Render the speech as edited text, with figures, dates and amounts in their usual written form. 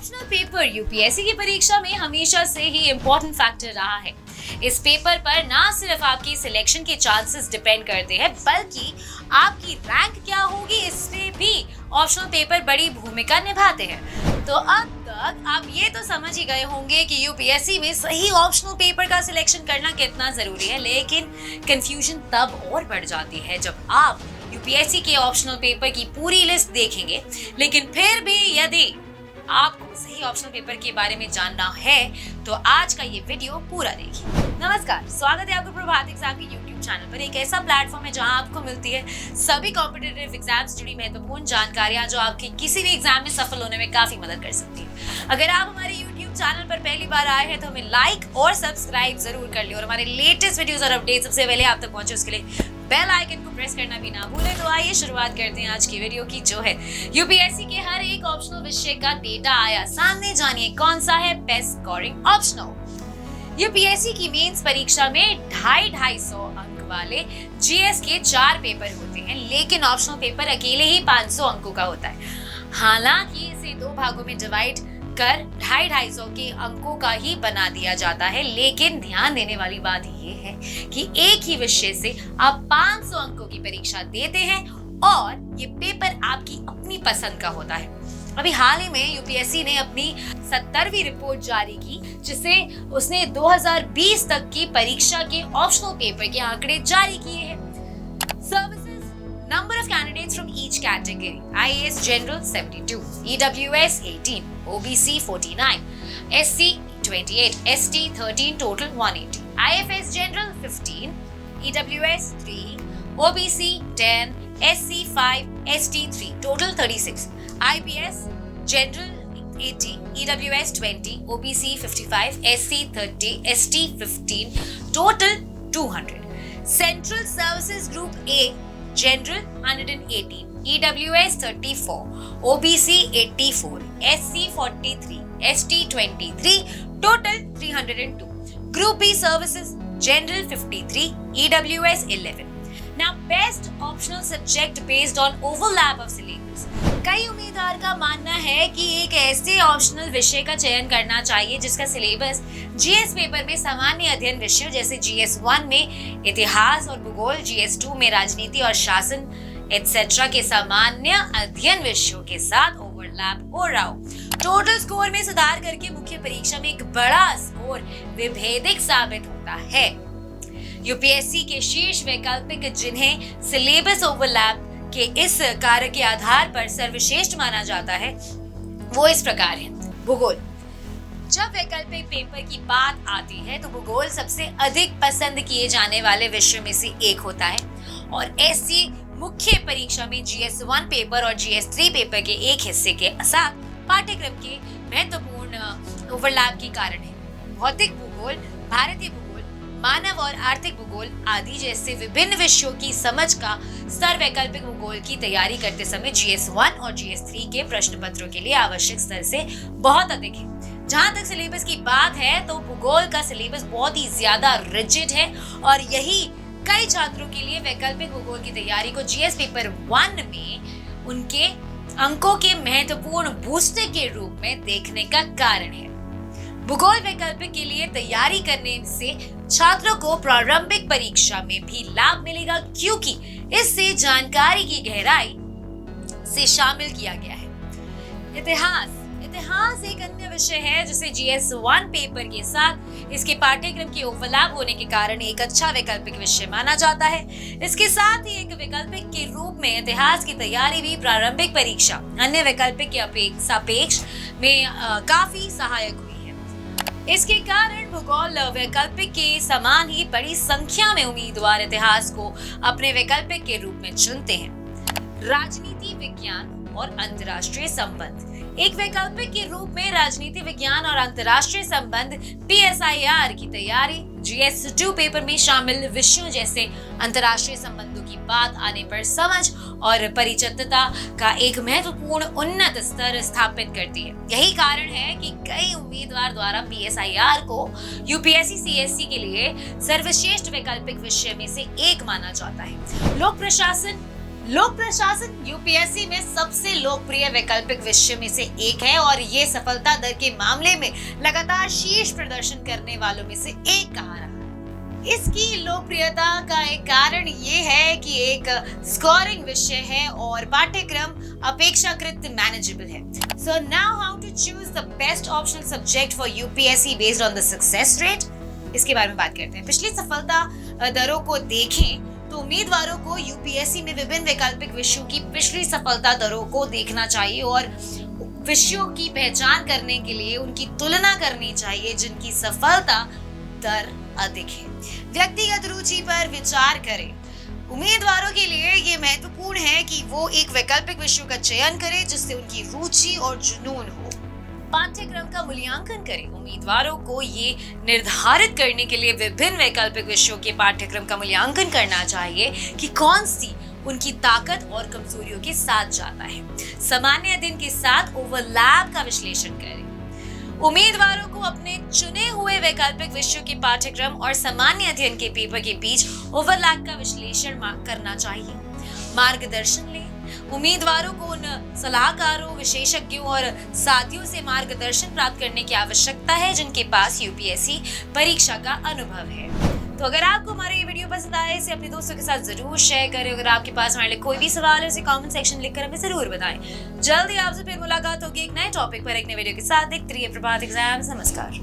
Optional paper UPSC की परीक्षा में हमेशा से ही इम्पोर्टेंट फैक्टर रहा है। इस पेपर पर ना सिर्फ आपकी सिलेक्शन के चांसेस डिपेंड करते हैं, बल्कि आपकी रैंक क्या होगी इसमें भी ऑप्शनल पेपर बड़ी भूमिका निभाते हैं। तो अब तक आप ये तो समझ ही गए होंगे कि यूपीएससी में सही ऑप्शनल पेपर का सिलेक्शन करना कितना जरूरी है, लेकिन कंफ्यूजन तब और बढ़ जाती है जब आप यूपीएससी के ऑप्शनल पेपर की पूरी लिस्ट देखेंगे। लेकिन फिर भी यदि आपको सही ऑप्शनल पेपर के बारे में जानना है तो आज का ये वीडियो पूरा देखिए। नमस्कार, स्वागत है आपका प्रभात एग्जाम के यूट्यूब चैनल पर। एक ऐसा प्लेटफॉर्म है जहां आपको मिलती है सभी कॉम्पिटिटिव एग्जाम से जुड़ी महत्वपूर्ण जानकारियां जो आपके किसी भी एग्जाम में सफल होने में काफी मदद कर सकती है। अगर आप हमारे यूट्यूब चैनल पर पहली बार आए हैं तो हमें लाइक और सब्सक्राइब जरूर कर ले और हमारे लेटेस्ट वीडियोस और अपडेट सबसे पहले आप तक पहुंचे उसके लिए बेल आइकन को प्रेस करना भी ना भूलें। तो आइए शुरुआत करते हैं आज की वीडियो की, जो है यूपीएससी के हर एक ऑप्शनल विषय का डेटा आया सामने। जानिए कौन सा है बेस्ट स्कोरिंग ऑप्शनल। यूपीएससी की मेंस परीक्षा में 250 अंक वाले जीएस के 4 पेपर होते हैं, लेकिन ऑप्शनल पेपर अकेले ही 500 अंकों का होता है। हालांकि इसे 2 भागों में डिवाइड कर 250 के अंकों का ही बना दिया जाता है, लेकिन ध्यान देने वाली बात यह है कि एक ही विषय से आप 500 अंकों की परीक्षा देते हैं और ये पेपर आपकी अपनी पसंद का होता है। अभी हाल ही में यूपीएससी ने अपनी 70वीं रिपोर्ट जारी की, जिसे उसने 2020 तक की परीक्षा के ऑप्शनल पेपर के आंकड़े जारी किए हैं। Services number of candidates from each category: IAS General 72, EWS 18, OBC 49, SC 28, ST 13, total 180. IFS General 15, EWS 3, OBC 10, SC 5, ST 3, total 36. IPS General 80, EWS 20, OBC 55, SC 30, ST 15, total 200. Central Services Group A General 118, EWS 34, OBC 84, SC 43, ST 23, total 302. Group B Services General 53, EWS 11. Now, best optional subject based on overlap of syllabus. कई उम्मीदवार का मानना है कि एक ऐसे optional विषय का चयन करना चाहिए जिसका सिलेबस जीएस पेपर में सामान्य अध्ययन विषयों जैसे जीएस 1 में इतिहास और भूगोल, जीएस 2 में राजनीति और शासन एटसेट्रा के सामान्य अध्ययन विषयों के साथ ओवरलैप हो रहा हो। टोटल स्कोर में सुधार करके मुख्य परीक्षा में एक बड़ा स्कोर विभेदक साबित होता है। यूपीएससी के शीर्ष वैकल्पिक जिन्हें सिलेबस ओवरलैप के इस कार्य के आधार पर सर्वश्रेष्ठ माना जाता है वो इस प्रकार है। भूगोल। जब वैकल्पिक पेपर की बात आती है तो भूगोल सबसे अधिक पसंद किए जाने वाले विषयों में से एक होता है और ऐसी मुख्य परीक्षा में जीएस 1 पेपर और जीएस 3 पेपर के एक हिस्से के साथ पाठ्यक्रम के महत्वपूर्ण ओवरलैप के कारण है। भौतिक भूगोल, भारतीय भूगोल, मानव और आर्थिक भूगोल आदि जैसे विभिन्न विषयों की समझ का स्तर वैकल्पिक भूगोल की तैयारी करते समय जीएस 1 और जीएस 3 के प्रश्न पत्रों के लिए आवश्यक स्तर से बहुत अधिक है। जहां तक सिलेबस की बात है तो भूगोल का सिलेबस बहुत ही ज्यादा रिजिड है और यही कई छात्रों के लिए वैकल्पिक भूगोल की तैयारी को जीएस पेपर 1 में उनके अंकों के महत्वपूर्ण बूस्टर के रूप में देखने का कारण है। भूगोल वैकल्पिक के लिए तैयारी करने से छात्रों को प्रारंभिक परीक्षा में भी लाभ मिलेगा, क्योंकि इससे जानकारी की गहराई से शामिल किया गया है। इतिहास एक अन्य विषय है जिसे जीएस 1 पेपर के साथ इसके पाठ्यक्रम के ओवरलैप होने के कारण एक अच्छा वैकल्पिक विषय माना जाता है। इसके साथ ही एक वैकल्पिक के रूप में इतिहास की तैयारी भी प्रारंभिक परीक्षा अन्य वैकल्पिक के सापेक्ष में काफी सहायक हुई है। इसके कारण भूगोल वैकल्पिक के समान ही बड़ी संख्या में उम्मीदवार इतिहास को अपने वैकल्पिक के रूप में चुनते हैं। राजनीति विज्ञान और अंतर्राष्ट्रीय संबंध। एक वैकल्पिक के रूप में राजनीति विज्ञान और अंतर्राष्ट्रीय संबंध पीएसआईआर की तैयारी जीएस 2 पेपर में शामिल विषयों जैसे अंतर्राष्ट्रीय संबंधों की बात आने पर समझ और परिचितता का एक महत्वपूर्ण उन्नत स्तर स्थापित करती है। यही कारण है कि कई उम्मीदवार द्वारा पीएसआईआर को यूपीएससी सीएससी के लिए सर्वश्रेष्ठ वैकल्पिक विषय में से एक माना जाता है। लोक प्रशासन लोक प्रशासन यूपीएससी में सबसे लोकप्रिय वैकल्पिक विषय में से एक है और ये सफलता दर के मामले में लगातार शीर्ष प्रदर्शन करने वालों में से एक कहा रहा है। इसकी लोकप्रियता का एक कारण ये है कि एक स्कोरिंग विषय है और पाठ्यक्रम अपेक्षाकृत मैनेजेबल है। So now how to choose the best optional subject for UPSC based on the success rate? इसके बारे में बात करते हैं। पिछली सफलता दरों को देखें तो उम्मीदवारों को यूपीएससी में विभिन्न वैकल्पिक विषयों की पिछली सफलता दरों को देखना चाहिए और विषयों की पहचान करने के लिए उनकी तुलना करनी चाहिए जिनकी सफलता दर अधिक है। व्यक्तिगत रुचि पर विचार करें। उम्मीदवारों के लिए ये महत्वपूर्ण है कि वो एक वैकल्पिक विषयों का चयन करें जिससे उनकी रुचि और जुनून हो। पाठ्यक्रम का मूल्यांकन करें। उम्मीदवारों को ये निर्धारित करने के लिए विभिन्न वैकल्पिक विषयों के पाठ्यक्रम का मूल्यांकन करना चाहिए कि कौन सी उनकी ताकत और कमजोरियों के साथ जाता है। सामान्य अध्ययन के साथ ओवरलैप का विश्लेषण करें। उम्मीदवारों को अपने चुने हुए वैकल्पिक विषयों के पाठ्यक्रम और सामान्य अध्ययन के पेपर के बीच ओवरलैप का विश्लेषण करना चाहिए। मार्गदर्शन लें। उम्मीदवारों को उन सलाहकारों, विशेषज्ञों और साथियों से मार्गदर्शन प्राप्त करने की आवश्यकता है जिनके पास यूपीएससी परीक्षा का अनुभव है। तो अगर आपको हमारा ये वीडियो पसंद आए इसे अपने दोस्तों के साथ जरूर शेयर करें। अगर आपके पास हमारे लिए कोई भी सवाल है उसे कमेंट सेक्शन लिखकर हमें जरूर बताएं। जल्दी आपसे फिर मुलाकात होगी एक नए टॉपिक पर एक नए वीडियो के साथ। देखते रहिए प्रभात एग्जाम्स। नमस्कार।